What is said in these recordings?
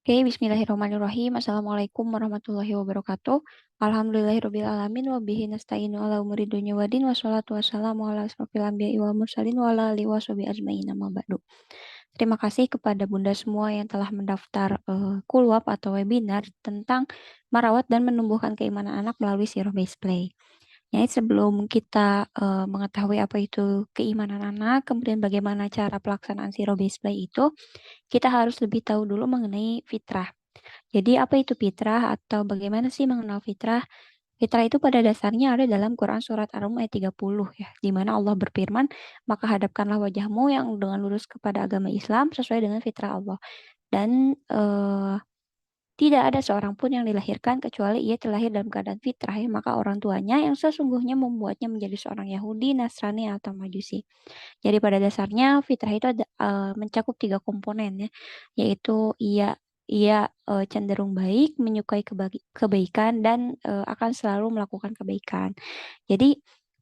Oke, bismillahirrahmanirrahim. Assalamualaikum warahmatullahi wabarakatuh. Alhamdulillahirabbil alamin wa bihi nasta'inu ala umuri dunya waddin wassalatu wassalamu ala asrofil anbiya'i wal mursalin wa ala alihi washabihi ajmain amma ba'du. Terima kasih kepada Bunda semua yang telah mendaftar kulwab atau webinar tentang merawat dan menumbuhkan keimanan anak melalui Zero Base Play. Ya, sebelum kita mengetahui apa itu keimanan anak, kemudian bagaimana cara pelaksanaan Zero Base Play itu, kita harus lebih tahu dulu mengenai fitrah. Jadi apa itu fitrah atau bagaimana sih mengenal fitrah? Fitrah itu pada dasarnya ada dalam Quran surat Ar-Rum ayat 30 ya, di mana Allah berfirman, "Maka hadapkanlah wajahmu yang dengan lurus kepada agama Islam sesuai dengan fitrah Allah." Dan tidak ada seorang pun yang dilahirkan kecuali ia terlahir dalam keadaan fitrah ya, maka orang tuanya yang sesungguhnya membuatnya menjadi seorang Yahudi, Nasrani atau Majusi. Jadi pada dasarnya fitrah itu ada mencakup 3 komponen ya, yaitu ia cenderung baik, menyukai kebaikan dan akan selalu melakukan kebaikan. Jadi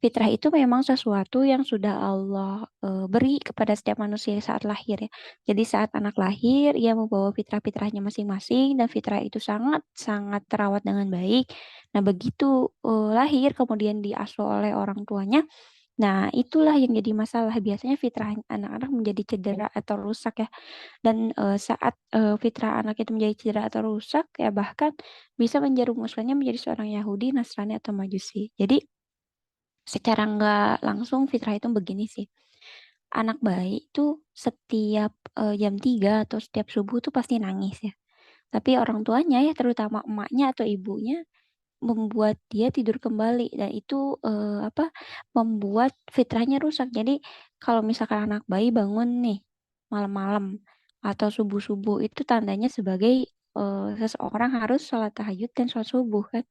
fitrah itu memang sesuatu yang sudah Allah beri kepada setiap manusia saat lahir ya. Jadi saat anak lahir ia membawa fitrah-fitrahnya masing-masing dan fitrah itu sangat-sangat terawat dengan baik. Nah, begitu lahir kemudian diasuh oleh orang tuanya. Nah, itulah yang jadi masalah. Biasanya fitrah anak-anak menjadi cedera atau rusak ya. Dan saat fitrah anak itu menjadi cedera atau rusak ya bahkan bisa menjerumuskannya menjadi seorang Yahudi, Nasrani atau Majusi. Jadi secara nggak langsung fitrah itu begini sih. Anak bayi itu setiap jam 3 atau setiap subuh tuh pasti nangis ya. Tapi orang tuanya ya terutama emaknya atau ibunya membuat dia tidur kembali dan itu membuat fitrahnya rusak. Jadi kalau misalkan anak bayi bangun nih malam-malam atau subuh-subuh itu tandanya sebagai seseorang harus sholat tahajud dan sholat subuh kan.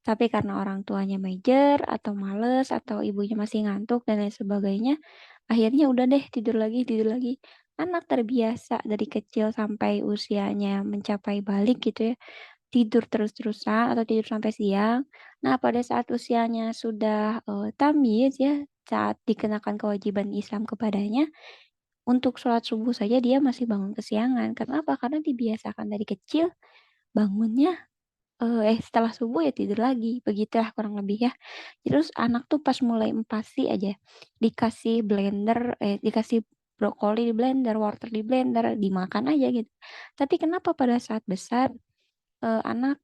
Tapi karena orang tuanya major atau males atau ibunya masih ngantuk dan lain sebagainya, akhirnya udah deh tidur lagi, tidur lagi. Anak terbiasa dari kecil sampai usianya mencapai balik gitu ya, tidur terus-terusan atau tidur sampai siang. Nah, pada saat usianya sudah tamyiz ya, saat dikenakan kewajiban Islam kepadanya, untuk sholat subuh saja dia masih bangun kesiangan. Kenapa? Karena dibiasakan dari kecil bangunnya setelah subuh ya tidur lagi, begitulah kurang lebih ya. Terus anak tuh pas mulai empasi aja, dikasih brokoli di blender, wortel di blender, dimakan aja gitu. Tapi kenapa pada saat besar anak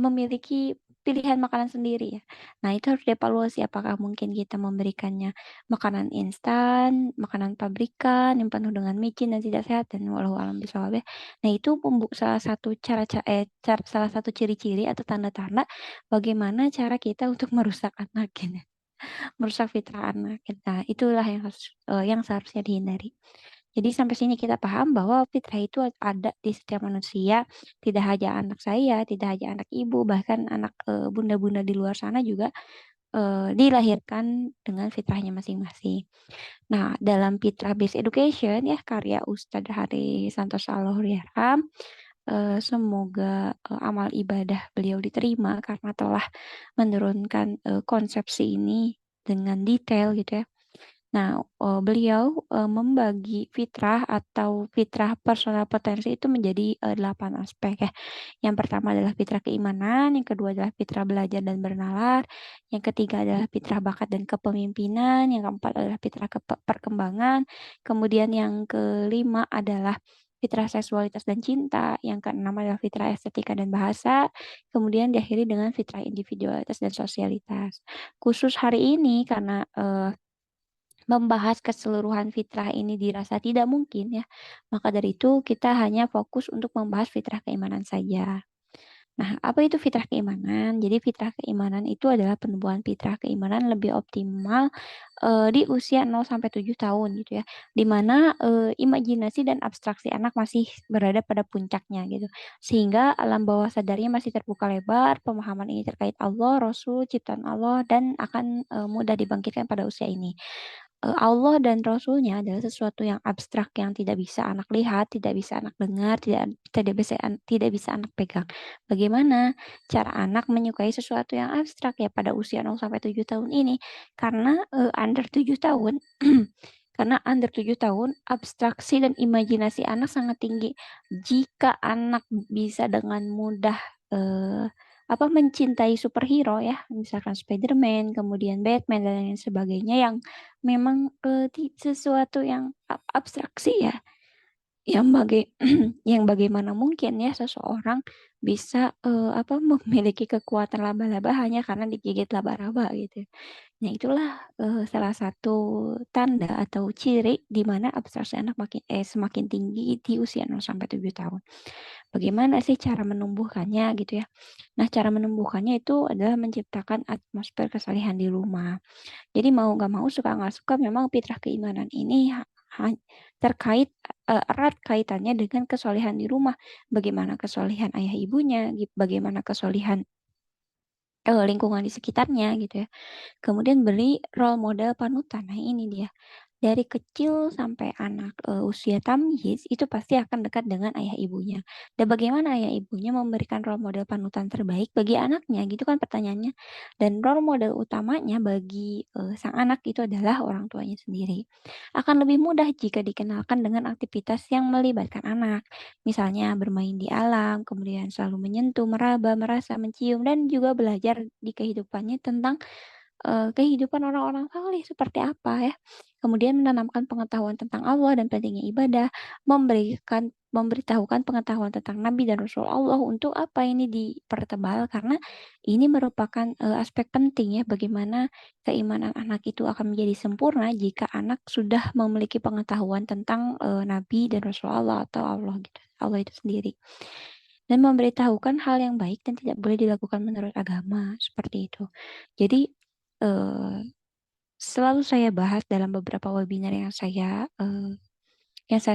memiliki pilihan makanan sendiri ya. Nah, itu harus dievaluasi apakah mungkin kita memberikannya makanan instan, makanan pabrikan yang penuh dengan micin dan tidak sehat dan walau alam bisawab ya. Nah, itu salah satu salah satu ciri-ciri atau tanda-tanda bagaimana cara kita untuk merusak anak gitu. Merusak fitrah anak. Nah, itulah yang seharusnya dihindari. Jadi sampai sini kita paham bahwa fitrah itu ada di setiap manusia, tidak hanya anak saya, tidak hanya anak ibu, bahkan anak bunda-bunda di luar sana juga dilahirkan dengan fitrahnya masing-masing. Nah, dalam Fitrah Based Education ya karya Ustadz Hari Santosa Allahuryarham, semoga amal ibadah beliau diterima karena telah menurunkan konsepsi ini dengan detail gitu ya. Nah, beliau membagi fitrah atau fitrah personal potensi itu menjadi 8 aspek ya. Yang pertama adalah fitrah keimanan, yang kedua adalah fitrah belajar dan bernalar, yang ketiga adalah fitrah bakat dan kepemimpinan, yang keempat adalah fitrah perkembangan, kemudian yang kelima adalah fitrah seksualitas dan cinta, yang keenam adalah fitrah estetika dan bahasa, kemudian diakhiri dengan fitrah individualitas dan sosialitas. Khusus hari ini karena membahas keseluruhan fitrah ini dirasa tidak mungkin ya. Maka dari itu kita hanya fokus untuk membahas fitrah keimanan saja. Nah, apa itu fitrah keimanan? Jadi fitrah keimanan itu adalah penumbuhan fitrah keimanan lebih optimal di usia 0 sampai 7 tahun gitu ya. Di mana imajinasi dan abstraksi anak masih berada pada puncaknya gitu. Sehingga alam bawah sadarnya masih terbuka lebar, pemahaman ini terkait Allah, Rasul, ciptaan Allah dan akan mudah dibangkitkan pada usia ini. Allah dan Rasulnya adalah sesuatu yang abstrak yang tidak bisa anak lihat, tidak bisa anak dengar, tidak bisa anak pegang. Bagaimana cara anak menyukai sesuatu yang abstrak ya pada usia 0 sampai 7 tahun ini? Karena under 7 tahun Karena under 7 tahun, abstraksi dan imajinasi anak sangat tinggi. Jika anak bisa dengan mudah mencintai superhero ya, misalkan Spider-Man, kemudian Batman dan lain sebagainya yang memang sesuatu yang abstraksi ya, yang yang bagaimana mungkin ya seseorang bisa memiliki kekuatan laba-laba hanya karena digigit laba-laba gitu. Nah, itulah salah satu tanda atau ciri di mana abstraksi anak semakin tinggi di usia 0 sampai 7 tahun. Bagaimana sih cara menumbuhkannya gitu ya? Nah, cara menumbuhkannya itu adalah menciptakan atmosfer kesalihan di rumah. Jadi mau nggak mau, suka nggak suka, memang fitrah keimanan ini terkait erat kaitannya dengan kesolihan di rumah. Bagaimana kesolihan ayah ibunya, bagaimana kesolihan lingkungan di sekitarnya gitu ya. Kemudian beri role model panutan. Nah, ini dia. Dari kecil sampai anak usia tamyiz itu pasti akan dekat dengan ayah ibunya. Dan bagaimana ayah ibunya memberikan role model panutan terbaik bagi anaknya, gitu kan pertanyaannya. Dan role model utamanya bagi sang anak itu adalah orang tuanya sendiri. Akan lebih mudah jika dikenalkan dengan aktivitas yang melibatkan anak. Misalnya bermain di alam, kemudian selalu menyentuh, meraba, merasa, mencium, dan juga belajar di kehidupannya tentang kehidupan orang-orang saleh seperti apa ya. Kemudian menanamkan pengetahuan tentang Allah dan pentingnya ibadah, memberitahukan pengetahuan tentang Nabi dan Rasul Allah untuk apa ini dipertebal karena ini merupakan aspek penting ya bagaimana keimanan anak itu akan menjadi sempurna jika anak sudah memiliki pengetahuan tentang Nabi dan Rasul Allah atau Allah gitu. Allah itu sendiri. Dan memberitahukan hal yang baik dan tidak boleh dilakukan menurut agama, seperti itu. Jadi, eee, selalu saya bahas dalam beberapa webinar yang saya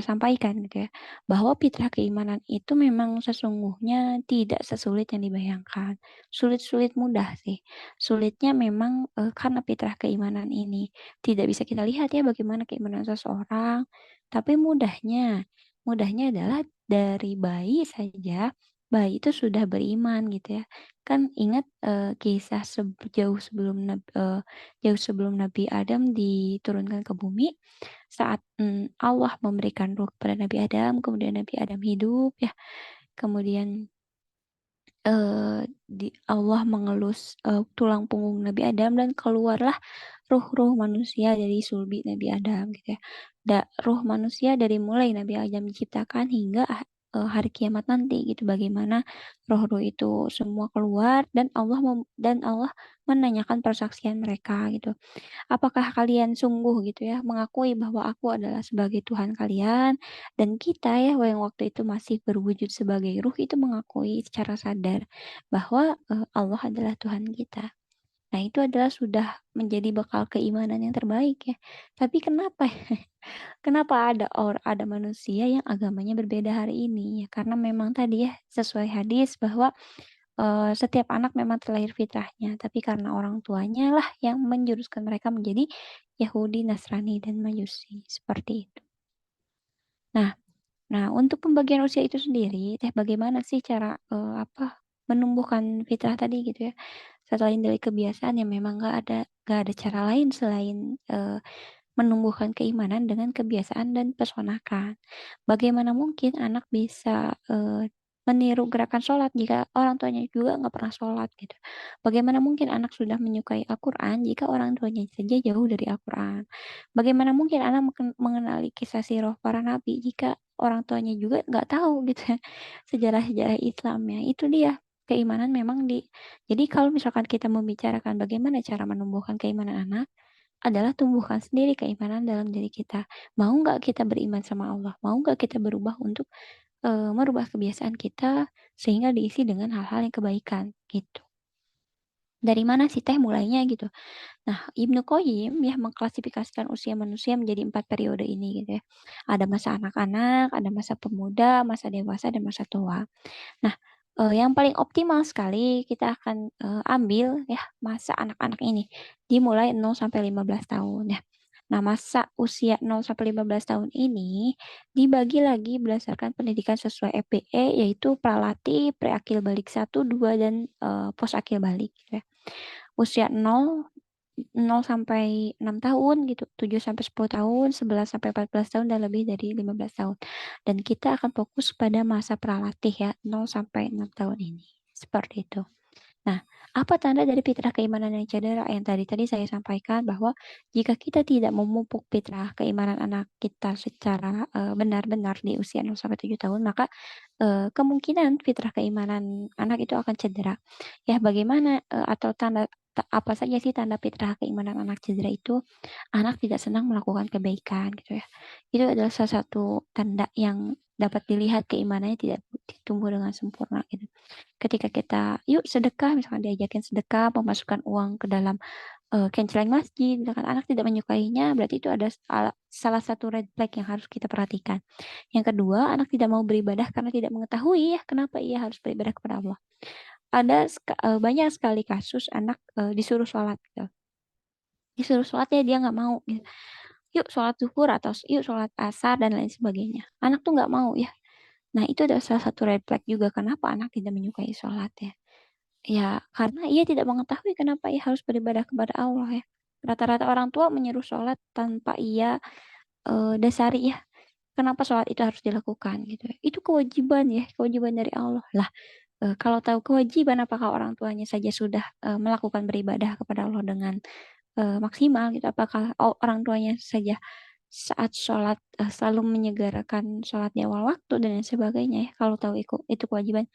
sampaikan gitu ya, bahwa fitrah keimanan itu memang sesungguhnya tidak sesulit yang dibayangkan. Sulit-sulit mudah sih. Sulitnya memang, karena fitrah keimanan ini tidak bisa kita lihat ya bagaimana keimanan seseorang, tapi mudahnya adalah dari bayi saja, bayi itu sudah beriman gitu ya. Kan ingat, kisah jauh sebelum Nabi Adam diturunkan ke bumi, saat Allah memberikan ruh kepada Nabi Adam, kemudian Nabi Adam hidup ya, kemudian Allah mengelus tulang punggung Nabi Adam dan keluarlah ruh-ruh manusia dari sulbi Nabi Adam gitu ya. Ruh manusia dari mulai Nabi Adam diciptakan hingga hari kiamat nanti gitu, bagaimana roh-roh itu semua keluar dan Allah menanyakan persaksian mereka gitu. Apakah kalian sungguh gitu ya mengakui bahwa aku adalah sebagai Tuhan kalian, dan kita ya yang waktu itu masih berwujud sebagai ruh itu mengakui secara sadar bahwa Allah adalah Tuhan kita. Nah, itu adalah sudah menjadi bekal keimanan yang terbaik ya. Tapi kenapa ada manusia yang agamanya berbeda hari ini ya? Karena memang tadi ya sesuai hadis bahwa setiap anak memang terlahir fitrahnya, tapi karena orang tuanya lah yang menjuruskan mereka menjadi Yahudi, Nasrani, dan Majusi, seperti itu. Nah nah untuk pembagian usia itu sendiri, bagaimana sih cara, menumbuhkan fitrah tadi gitu ya, selain dari kebiasaan yang memang nggak ada cara lain selain, menumbuhkan keimanan dengan kebiasaan dan personakan. Bagaimana mungkin anak bisa, meniru gerakan sholat jika orang tuanya juga nggak pernah sholat gitu. Bagaimana mungkin anak sudah menyukai Al-Quran jika orang tuanya saja jauh dari Al-Quran. Bagaimana mungkin anak mengenali kisah sirah para nabi jika orang tuanya juga nggak tahu gitu ya, sejarah-sejarah Islamnya. Itu dia, keimanan memang jadi kalau misalkan kita membicarakan bagaimana cara menumbuhkan keimanan anak, adalah tumbuhkan sendiri keimanan dalam diri kita. Mau nggak kita beriman sama Allah? Mau nggak kita berubah untuk, merubah kebiasaan kita sehingga diisi dengan hal-hal yang kebaikan, gitu. Dari mana sih mulainya gitu? Nah, Ibnu Qayyim ya mengklasifikasikan usia manusia menjadi 4 periode ini gitu ya. Ada masa anak-anak, ada masa pemuda, masa dewasa, dan masa tua. Nah, yang paling optimal sekali kita akan, ambil ya masa anak-anak ini, dimulai 0 sampai 15 tahun ya. Nah, masa usia 0 sampai 15 tahun ini dibagi lagi berdasarkan pendidikan sesuai EPE, yaitu pralatih, preakil balik 1, 2, dan, posakil balik gitu ya. Usia 0 0 sampai 6 tahun gitu, 7 sampai 10 tahun, 11 sampai 14 tahun, dan lebih dari 15 tahun. Dan kita akan fokus pada masa pralatih ya, 0 sampai 6 tahun ini. Seperti itu. Nah, apa tanda dari fitrah keimanan yang cedera? Yang tadi saya sampaikan bahwa jika kita tidak memupuk fitrah keimanan anak kita secara benar-benar di usia 0 sampai 7 tahun, maka kemungkinan fitrah keimanan anak itu akan cedera. Ya, bagaimana atau apa saja sih tanda fitrah keimanan anak cedera itu? Anak tidak senang melakukan kebaikan gitu ya. Itu adalah salah satu tanda yang dapat dilihat keimanannya tidak tumbuh dengan sempurna gitu. Ketika kita yuk sedekah, misalkan diajakin sedekah, memasukkan uang ke dalam kenceleng masjid, misalkan anak tidak menyukainya, berarti itu ada salah satu red flag yang harus kita perhatikan. Yang kedua, anak tidak mau beribadah karena tidak mengetahui ya kenapa ia harus beribadah kepada Allah. Banyak sekali kasus anak disuruh sholat gitu. Disuruh sholat ya dia nggak mau gitu. Yuk sholat zuhur atau yuk sholat asar dan lain sebagainya. Anak tuh nggak mau ya. Nah, itu adalah salah satu red flag juga kenapa anak tidak menyukai sholat ya. Ya, karena ia tidak mengetahui kenapa ia harus beribadah kepada Allah ya. Rata-rata orang tua menyuruh sholat tanpa ia dasari ya. Kenapa sholat itu harus dilakukan gitu ya. Itu kewajiban ya, kewajiban dari Allah. Lah, kalau tahu kewajiban, apakah orang tuanya saja sudah melakukan beribadah kepada Allah dengan maksimal gitu? Apakah orang tuanya saja saat sholat selalu menyegerakan sholat di awal waktu dan lain sebagainya ya, kalau tahu itu kewajiban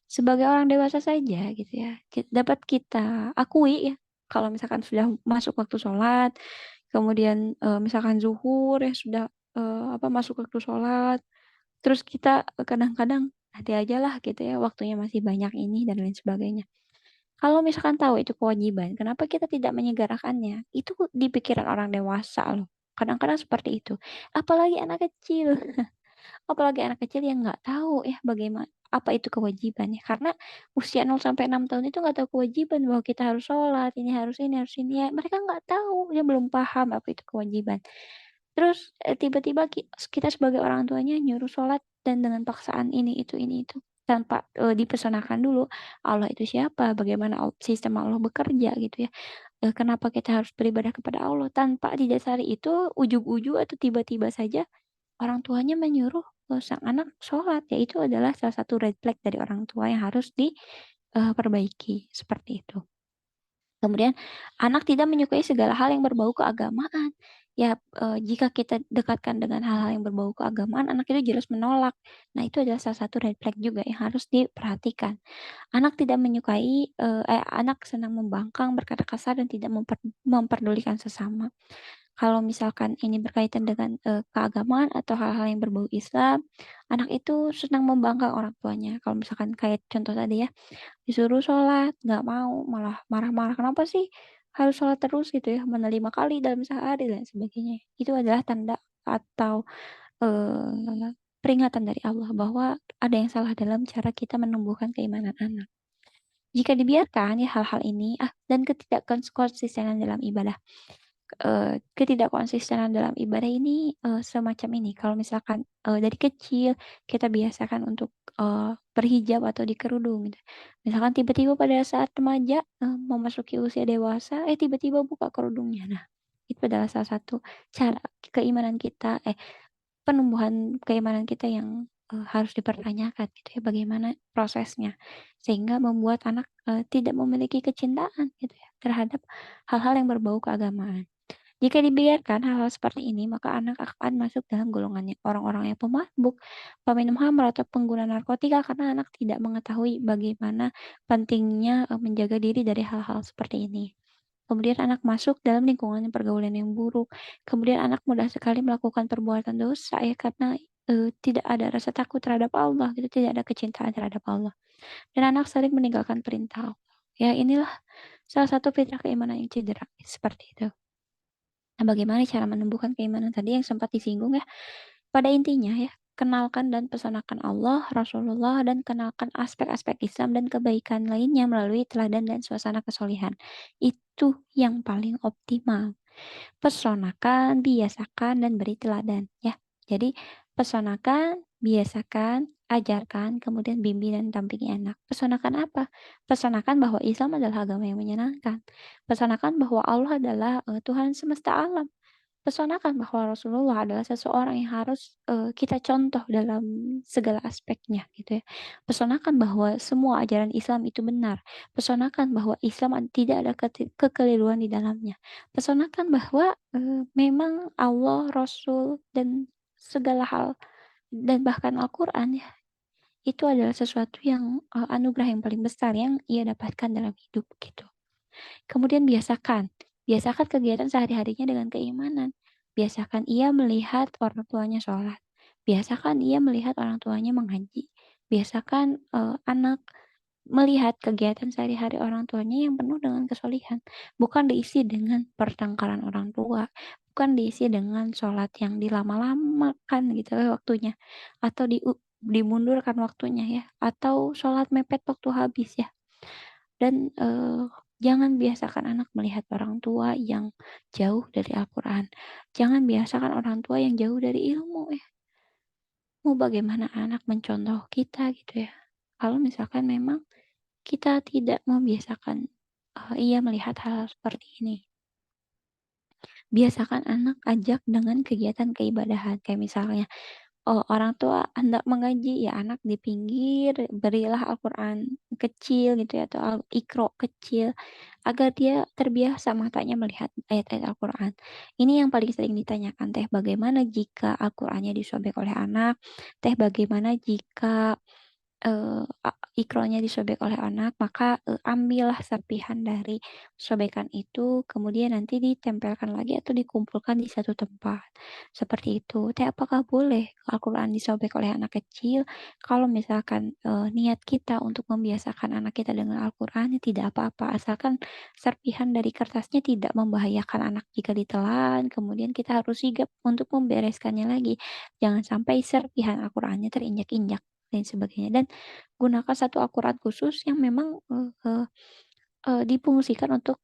sebagai orang dewasa saja gitu ya, dapat kita akui ya, kalau misalkan sudah masuk waktu sholat, kemudian misalkan zuhur ya sudah masuk waktu sholat, terus kita kadang-kadang nanti aja lah gitu ya, waktunya masih banyak ini dan lain sebagainya. Kalau misalkan tahu itu kewajiban, kenapa kita tidak menyegerakannya? Itu di pikiran orang dewasa loh. Kadang-kadang seperti itu. Apalagi anak kecil. Apalagi anak kecil yang nggak tahu ya bagaimana apa itu kewajiban ya. Karena usia 0 sampai 6 tahun itu nggak tahu kewajiban bahwa kita harus sholat, ini harus ini ya. Mereka nggak tahu, dia belum paham apa itu kewajiban. Terus tiba-tiba kita sebagai orang tuanya nyuruh sholat dan dengan paksaan ini itu. Tanpa dipersanakan dulu Allah itu siapa, bagaimana sistem Allah bekerja gitu ya. Kenapa kita harus beribadah kepada Allah tanpa didasari itu ujug-ujug atau tiba-tiba saja orang tuanya menyuruh sang anak sholat, ya itu adalah salah satu red flag dari orang tua yang harus perbaiki, seperti itu. Kemudian anak tidak menyukai segala hal yang berbau keagamaan. Ya, jika kita dekatkan dengan hal-hal yang berbau keagamaan, anak itu jelas menolak. Nah, itu adalah salah satu red flag juga yang harus diperhatikan. Anak tidak menyukai anak senang membangkang, berkata kasar, dan tidak memperdulikan sesama. Kalau misalkan ini berkaitan dengan keagamaan atau hal-hal yang berbau Islam, anak itu senang membangkang orang tuanya. Kalau misalkan kayak contoh tadi ya, disuruh sholat, nggak mau, malah marah-marah. Kenapa sih harus sholat terus gitu ya, mana 5 kali dalam sehari dan sebagainya. Itu adalah tanda atau peringatan dari Allah bahwa ada yang salah dalam cara kita menumbuhkan keimanan anak. Jika dibiarkan ya hal-hal ini dan ketidakkonsistenan dalam ibadah. Ketidakkonsistenan dalam ibadah ini semacam ini. Kalau misalkan dari kecil kita biasakan untuk berhijab atau dikerudung gitu. Misalkan tiba-tiba pada saat remaja memasuki usia dewasa, tiba-tiba buka kerudungnya. Nah, itu adalah salah satu cara keimanan kita, penumbuhan keimanan kita yang harus dipertanyakan gitu ya, bagaimana prosesnya. Sehingga membuat anak tidak memiliki kecintaan gitu ya terhadap hal-hal yang berbau keagamaan. Jika dibiarkan hal-hal seperti ini, maka anak akan masuk dalam golongannya orang-orang yang pemabuk, peminum khamr, atau pengguna narkotika karena anak tidak mengetahui bagaimana pentingnya menjaga diri dari hal-hal seperti ini. Kemudian anak masuk dalam lingkungan pergaulan yang buruk. Kemudian anak mudah sekali melakukan perbuatan dosa ya karena tidak ada rasa takut terhadap Allah, gitu, tidak ada kecintaan terhadap Allah. Dan anak sering meninggalkan perintah Allah. Ya inilah salah satu fitrah keimanan yang cedera, seperti itu. Nah, bagaimana cara menumbuhkan keimanan tadi yang sempat disinggung ya? Pada intinya ya, kenalkan dan pesanakan Allah, Rasulullah, dan kenalkan aspek-aspek Islam dan kebaikan lainnya melalui teladan dan suasana kesolihan. Itu yang paling optimal. Pesonakan, biasakan, dan beri teladan ya. Jadi pesonakan, biasakan, ajarkan, kemudian bimbing dan dampingi anak. Pesonakan apa? Pesonakan bahwa Islam adalah agama yang menyenangkan. Pesonakan bahwa Allah adalah Tuhan semesta alam. Pesonakan bahwa Rasulullah adalah seseorang yang harus kita contoh dalam segala aspeknya gitu ya. Pesonakan bahwa semua ajaran Islam itu benar. Pesonakan bahwa Islam tidak ada kekeliruan di dalamnya. Pesonakan bahwa memang Allah, Rasul dan segala hal dan bahkan Al-Quran ya itu adalah sesuatu yang anugerah yang paling besar yang ia dapatkan dalam hidup gitu. Kemudian biasakan kegiatan sehari-harinya dengan keimanan. Biasakan ia melihat orang tuanya sholat. Biasakan ia melihat orang tuanya mengaji. Biasakan anak melihat kegiatan sehari-hari orang tuanya yang penuh dengan kesolihan. Bukan diisi dengan pertengkaran orang tua. Bukan diisi dengan sholat yang dilama-lamakan gitu ya waktunya. Atau dimundurkan waktunya ya. Atau sholat mepet waktu habis ya. Dan jangan biasakan anak melihat orang tua yang jauh dari Al-Quran. Jangan biasakan orang tua yang jauh dari ilmu ya. Mau bagaimana anak mencontoh kita gitu ya. Kalau misalkan memang kita tidak membiasakan ia melihat hal seperti ini. Biasakan anak ajak dengan kegiatan keibadahan. Kayak misalnya, oh, orang tua hendak mengaji, ya anak di pinggir, berilah Al-Quran kecil gitu ya, atau Iqra kecil, agar dia terbiasa matanya melihat ayat-ayat Al-Quran. Ini yang paling sering ditanyakan, teh bagaimana jika Al-Qurannya disobek oleh anak, teh bagaimana jika Iqra-nya disobek oleh anak, maka ambillah serpihan dari sobekan itu, kemudian nanti ditempelkan lagi atau dikumpulkan di satu tempat. Seperti itu. Teh apakah boleh Al-Quran disobek oleh anak kecil? Kalau misalkan niat kita untuk membiasakan anak kita dengan Al-Quran, ya tidak apa-apa. Asalkan serpihan dari kertasnya tidak membahayakan anak jika ditelan, kemudian kita harus sigap untuk membereskannya lagi. Jangan sampai serpihan Al-Qurannya terinjak-injak dan sebagainya. Dan gunakan satu Al-Quran khusus yang memang difungsikan untuk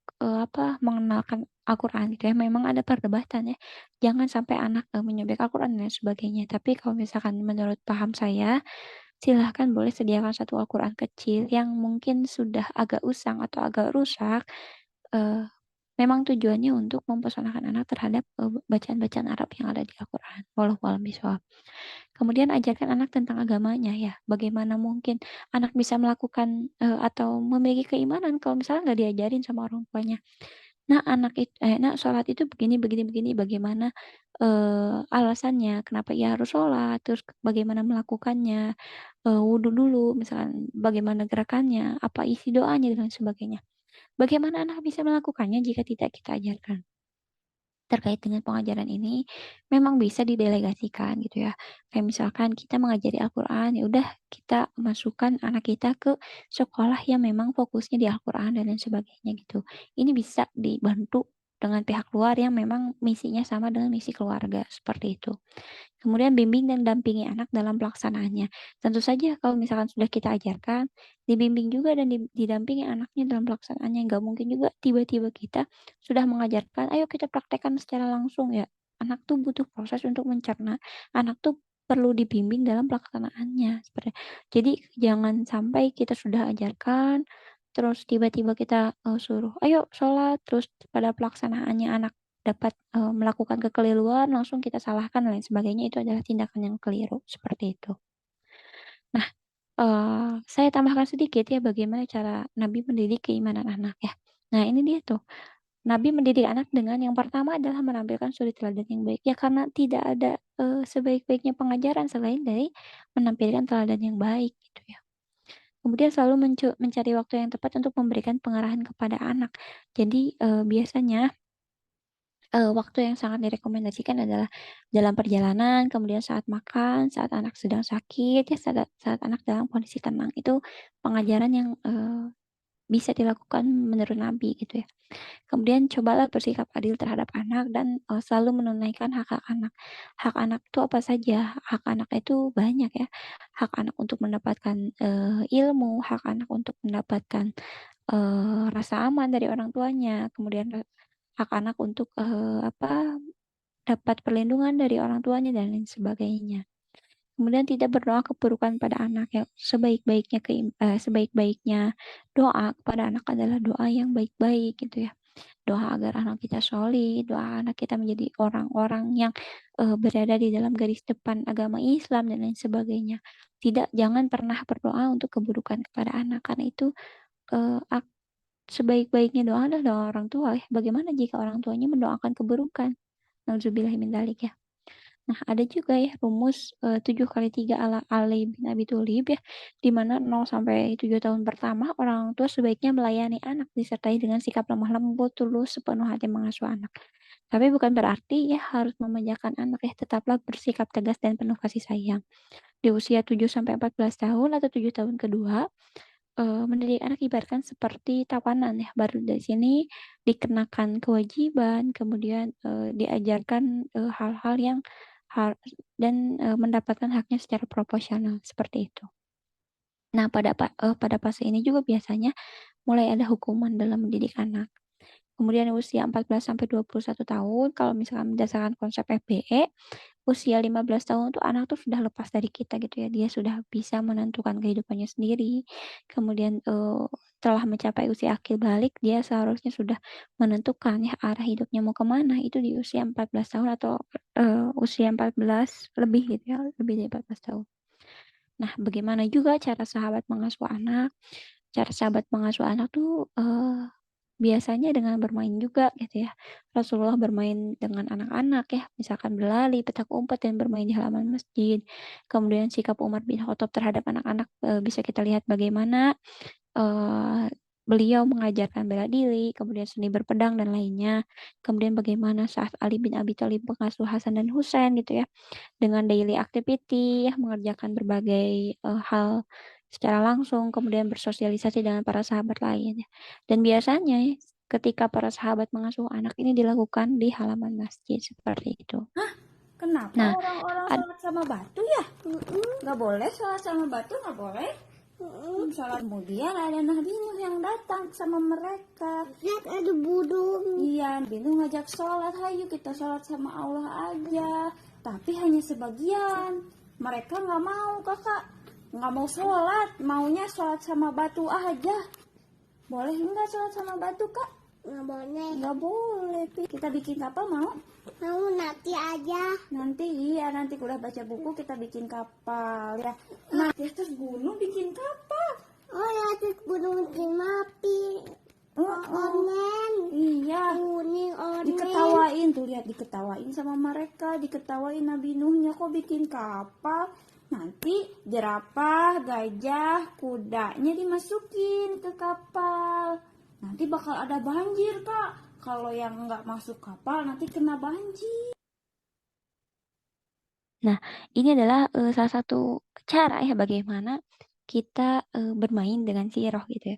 mengenalkan Al-Quran gitu ya. Memang ada perdebatan ya. Jangan sampai anak menyobek Al-Quran dan sebagainya. Tapi kalau misalkan menurut paham saya, silahkan boleh sediakan satu Al-Quran kecil yang mungkin sudah agak usang atau agak rusak. eh, Memang tujuannya untuk mempersonalkan anak terhadap bacaan-bacaan Arab yang ada di Al-Quran. Wallahu a'lam bishawab. Kemudian ajarkan anak tentang agamanya ya. Bagaimana mungkin anak bisa melakukan atau memiliki keimanan kalau misalnya nggak diajarin sama orang tuanya. Nah, nak sholat itu begini begini begini. Bagaimana alasannya? Kenapa ia harus sholat? Terus bagaimana melakukannya? Wudhu dulu, misalkan bagaimana gerakannya, apa isi doanya dan sebagainya. Bagaimana anak bisa melakukannya jika tidak kita ajarkan? Terkait dengan pengajaran ini memang bisa didelegasikan gitu ya. Kayak misalkan kita mengajari Al-Quran, ya udah kita masukkan anak kita ke sekolah yang memang fokusnya di Al-Quran dan lain sebagainya gitu. Ini bisa dibantu dengan pihak luar yang memang misinya sama dengan misi keluarga seperti itu. Kemudian bimbing dan dampingi anak dalam pelaksanaannya. Tentu saja kalau misalkan sudah kita ajarkan, dibimbing juga dan didampingi anaknya dalam pelaksanaannya. Nggak mungkin juga tiba-tiba kita sudah mengajarkan, ayo kita praktekkan secara langsung ya. Anak tuh butuh proses untuk mencerna. Anak tuh perlu dibimbing dalam pelaksanaannya. Jadi jangan sampai kita sudah ajarkan, terus tiba-tiba kita suruh, ayo sholat, terus pada pelaksanaannya anak dapat melakukan kekeliruan, langsung kita salahkan dan lain sebagainya, itu adalah tindakan yang keliru, seperti itu. Nah, saya tambahkan sedikit ya bagaimana cara Nabi mendidik keimanan anak ya. Nah, ini dia tuh, Nabi mendidik anak dengan yang pertama adalah menampilkan suri teladan yang baik. Ya karena tidak ada sebaik-baiknya pengajaran selain dari menampilkan teladan yang baik gitu ya. Kemudian selalu mencari waktu yang tepat untuk memberikan pengarahan kepada anak. Jadi biasanya waktu yang sangat direkomendasikan adalah dalam perjalanan, kemudian saat makan, saat anak sedang sakit, ya saat saat anak dalam kondisi tenang. Itu pengajaran yang bisa dilakukan menurut Nabi gitu ya. Kemudian cobalah bersikap adil terhadap anak dan selalu menunaikan hak-hak anak. Hak anak itu apa saja? Hak anak itu banyak ya. Hak anak untuk mendapatkan ilmu, hak anak untuk mendapatkan rasa aman dari orang tuanya, kemudian hak anak untuk dapat perlindungan dari orang tuanya dan lain sebagainya. Kemudian tidak berdoa keburukan pada anak ya. Sebaik-baiknya doa kepada anak adalah doa yang baik-baik gitu ya. Doa agar anak kita solid, doa anak kita menjadi orang-orang yang berada di dalam garis depan agama Islam dan lain sebagainya. Jangan pernah berdoa untuk keburukan kepada anak karena itu eh, ak- sebaik-baiknya doa adalah doa orang tua ya. Bagaimana jika orang tuanya mendoakan keburukan? Nauzubillah min dzalik ya. Nah, ada juga ya rumus 7 kali 3 ala Ali bin Abi Thalib ya, di mana 0 sampai 7 tahun pertama orang tua sebaiknya melayani anak disertai dengan sikap lemah lembut, tulus, sepenuh hati mengasuh anak. Tapi bukan berarti ya harus memanjakan anak ya, tetaplah bersikap tegas dan penuh kasih sayang. Di usia 7 sampai 14 tahun atau 7 tahun kedua, mendidik anak ibaratkan seperti tawanan ya, baru dari sini dikenakan kewajiban, kemudian diajarkan hal-hal yang hal dan mendapatkan haknya secara proporsional seperti itu. Nah, pada fase ini juga biasanya mulai ada hukuman dalam mendidik anak. Kemudian usia 14 sampai 21 tahun, kalau misalkan berdasarkan konsep FBE, usia 15 tahun tuh anak tuh sudah lepas dari kita gitu ya. Dia sudah bisa menentukan kehidupannya sendiri. Kemudian telah mencapai usia akil balik, dia seharusnya sudah menentukan ya arah hidupnya mau kemana. Itu di usia 14 tahun atau usia 14 lebih gitu ya, lebih dari 14 tahun. Nah, bagaimana juga cara sahabat mengasuh anak? Cara sahabat mengasuh anak tuh biasanya dengan bermain juga gitu ya. Rasulullah bermain dengan anak-anak ya, misalkan berlari, petak umpet, dan bermain di halaman masjid. Kemudian sikap Umar bin Khattab terhadap anak-anak bisa kita lihat bagaimana beliau mengajarkan bela diri, kemudian seni berpedang dan lainnya. Kemudian bagaimana saat Ali bin Abi Thalib mengasuh Hasan dan Husain gitu ya, dengan daily activity ya, mengerjakan berbagai hal secara langsung, kemudian bersosialisasi dengan para sahabat lain ya. Dan biasanya ya, ketika para sahabat mengasuh anak ini dilakukan di halaman masjid seperti itu. Kenapa Nah, orang-orang sholat sama batu ya? Nggak boleh sholat sama batu, nggak boleh. Sholat kemudian ada Nabi Nuh yang datang sama mereka. Lihat ada burung. Iya, Nabi Nuh ngajak sholat. Hayu kita sholat sama Allah aja. Tapi hanya sebagian. Mereka nggak mau kakak. Nggak mau sholat. Maunya sholat sama batu aja. Boleh nggak sholat sama batu kak? Nggak boleh. Nggak boleh. Kita bikin kapal mau? Mau nanti aja. Nanti iya, nanti udah baca buku kita bikin kapal ya. Nah, di atas gunung bikin kapal. Oh ya, di gunung bikin api. Onen. Iya. Kuning onen. Diketawain tuh, lihat diketawain sama mereka, diketawain Nabi Nuhnya kok bikin kapal. Nanti jerapah, gajah, kudanya dimasukin ke kapal. Nanti bakal ada banjir kak. Kalau yang nggak masuk kapal nanti kena banjir. Nah, ini adalah salah satu cara ya bagaimana kita bermain dengan siroh gitu ya.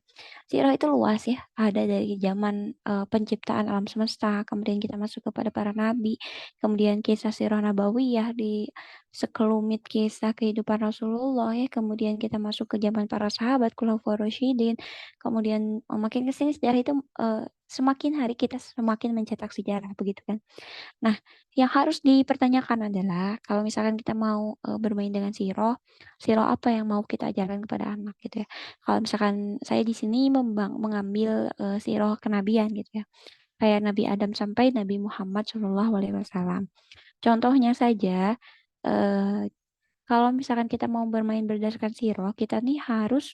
Siroh itu luas ya, ada dari zaman penciptaan alam semesta, kemudian kita masuk kepada para nabi, kemudian kisah sirah nabawiyah di sekelumit kisah kehidupan Rasulullah ya, kemudian kita masuk ke zaman para sahabat, khulafaur rasyidin, kemudian makin ke sini sejarah itu semakin hari kita semakin mencetak sejarah begitu kan. Nah, yang harus dipertanyakan adalah kalau misalkan kita mau bermain dengan siroh, siroh apa yang mau kita ajarkan kepada anak gitu ya. Kalau misalkan saya di sini mengambil siroh kenabian gitu ya, kayak Nabi Adam sampai Nabi Muhammad Shallallahu Alaihi Wasallam. Contohnya saja, eh, kalau misalkan kita mau bermain berdasarkan siroh, kita nih harus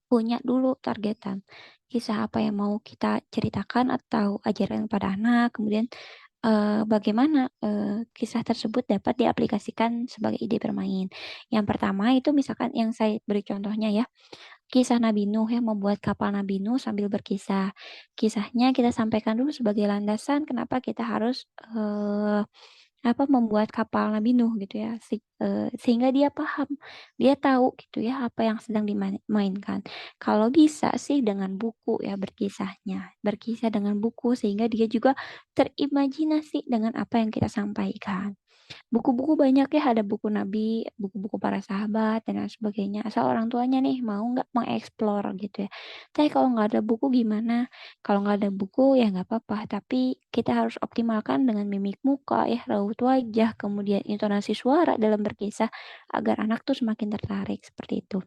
punya dulu targetan. Kisah apa yang mau kita ceritakan atau ajaran pada anak, kemudian bagaimana kisah tersebut dapat diaplikasikan sebagai ide bermain. Yang pertama itu misalkan yang saya beri contohnya ya, kisah Nabi Nuh yang membuat kapal Nabi Nuh sambil berkisah. Kisahnya kita sampaikan dulu sebagai landasan kenapa kita harus membuat kapal Nabi Nuh gitu ya, sehingga dia paham, dia tahu gitu ya apa yang sedang dimainkan. Kalau bisa sih dengan buku ya berkisah dengan buku sehingga dia juga terimajinasi dengan apa yang kita sampaikan. Buku-buku banyak ya, ada buku Nabi, buku-buku para sahabat, dan lain sebagainya. Asal orang tuanya nih mau nggak mengeksplor gitu ya. Tapi kalau nggak ada buku gimana? Kalau nggak ada buku ya nggak apa-apa, tapi kita harus optimalkan dengan mimik muka ya, raut wajah, kemudian intonasi suara dalam berkisah agar anak tuh semakin tertarik seperti itu.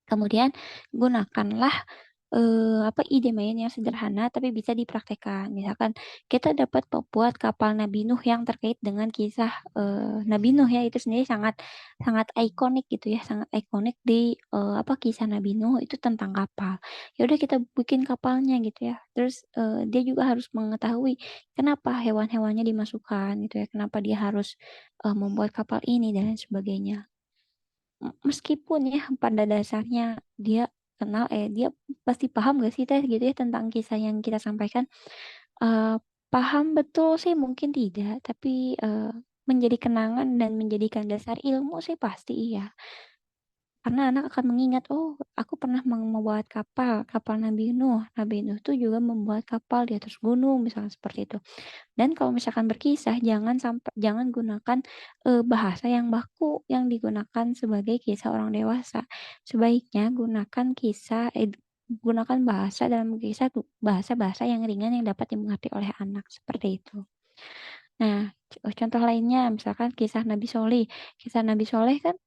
Kemudian gunakanlah ide main yang sederhana tapi bisa dipraktekkan. Misalkan kita dapat membuat kapal Nabi Nuh yang terkait dengan kisah Nabi Nuh ya, itu sendiri sangat sangat ikonik gitu ya, sangat ikonik di kisah Nabi Nuh itu tentang kapal. Ya udah kita bikin kapalnya gitu ya. Terus dia juga harus mengetahui kenapa hewan-hewannya dimasukkan gitu ya, kenapa dia harus membuat kapal ini dan lain sebagainya. Meskipun ya pada dasarnya dia pasti paham gak sih Teh gitu ya tentang kisah yang kita sampaikan. Eh, paham betul sih mungkin tidak, tapi menjadi kenangan dan menjadikan dasar ilmu sih pasti iya. Karena anak akan mengingat, oh aku pernah membuat kapal, kapal Nabi Nuh. Nabi Nuh tuh juga membuat kapal di atas gunung, misalnya seperti itu. Dan kalau misalkan berkisah, jangan gunakan bahasa yang baku yang digunakan sebagai kisah orang dewasa. Sebaiknya gunakan bahasa dalam kisah bahasa-bahasa yang ringan yang dapat dimengerti oleh anak seperti itu. Nah, contoh lainnya misalkan kisah Nabi Soleh. Kisah Nabi Soleh kan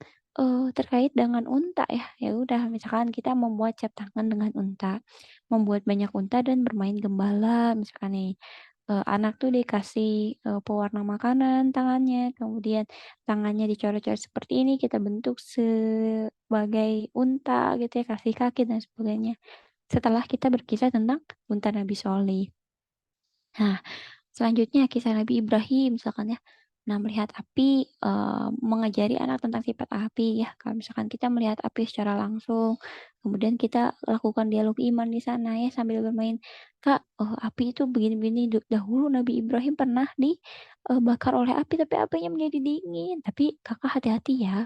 terkait dengan unta ya. Ya udah misalkan kita membuat cap tangan dengan unta, membuat banyak unta dan bermain gembala misalkan nih. Anak tuh dikasih pewarna makanan tangannya, kemudian tangannya dicoret-coret seperti ini, kita bentuk sebagai unta gitu ya, kasih kaki dan sebagainya. Setelah kita berkisah tentang unta Nabi Soleh. Nah, selanjutnya kisah Nabi Ibrahim misalkan ya. Nah, melihat api mengajari anak tentang sifat api ya. Kalau misalkan kita melihat api secara langsung, kemudian kita lakukan dialog iman di sana ya sambil bermain, Kak, api itu begini-begini dahulu Nabi Ibrahim pernah dibakar oleh api tapi apinya menjadi dingin. Tapi Kakak hati-hati ya,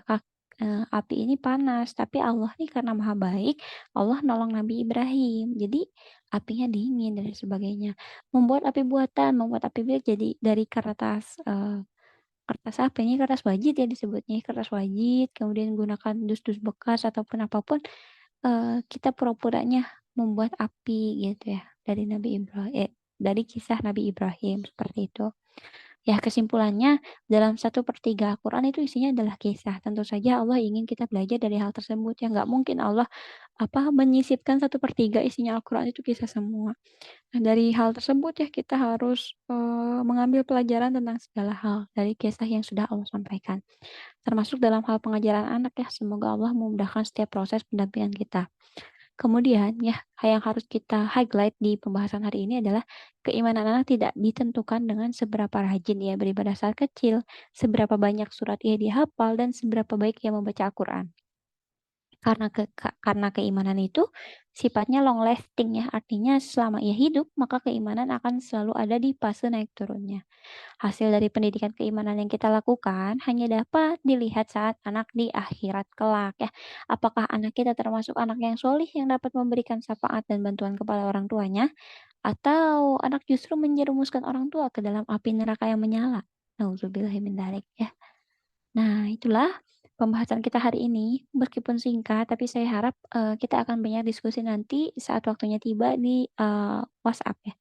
api ini panas, tapi Allah nih karena Maha Baik, Allah nolong Nabi Ibrahim. Jadi apinya dingin dan sebagainya. Membuat api bilik jadi dari kertas, kertas apa ini, kertas wajit ya disebutnya, kertas wajit, kemudian gunakan dus-dus bekas ataupun apapun, kita pura-puranya membuat api gitu ya, dari kisah Nabi Ibrahim, seperti itu. Ya, kesimpulannya dalam 1/3 Al-Quran itu isinya adalah kisah. Tentu saja Allah ingin kita belajar dari hal tersebut ya, nggak mungkin Allah menyisipkan 1/3 isinya Al-Quran itu kisah semua. Nah, dari hal tersebut ya kita harus mengambil pelajaran tentang segala hal dari kisah yang sudah Allah sampaikan. Termasuk dalam hal pengajaran anak ya, semoga Allah memudahkan setiap proses pendampingan kita. Kemudian ya, yang harus kita highlight di pembahasan hari ini adalah keimanan anak tidak ditentukan dengan seberapa rajin ia beribadah saat kecil, seberapa banyak surat ia dihafal, dan seberapa baik ia membaca Al-Quran. Karena keimanan itu sifatnya long lasting ya, artinya selama ia hidup, maka keimanan akan selalu ada di fase naik turunnya. Hasil dari pendidikan keimanan yang kita lakukan hanya dapat dilihat saat anak di akhirat kelak ya. Apakah anak kita termasuk anak yang solih yang dapat memberikan syafaat dan bantuan kepada orang tuanya, atau anak justru menjerumuskan orang tua ke dalam api neraka yang menyala. Nauzubillahi min dzalik ya. Nah, itulah pembahasan kita hari ini. Meskipun singkat, tapi saya harap kita akan banyak diskusi nanti saat waktunya tiba di WhatsApp ya.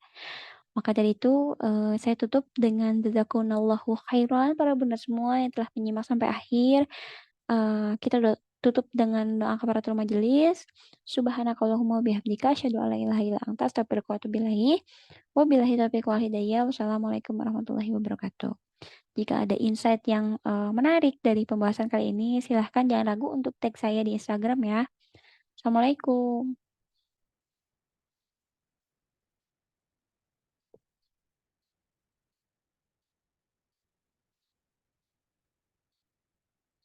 Maka dari itu, saya tutup dengan jazakumullahu khairan para bunda semua yang telah menyimak sampai akhir. Kita tutup dengan doa kafaratul majelis. Subhanakallahumma wabihamdika asyhadu an la ilaha illa anta astaghfiruka wa atubu ilaik. Wabillahi taufiq wal hidayah. Wassalamualaikum warahmatullahi wabarakatuh. Jika ada insight yang menarik dari pembahasan kali ini, silahkan jangan ragu untuk tag saya di Instagram ya. Assalamualaikum.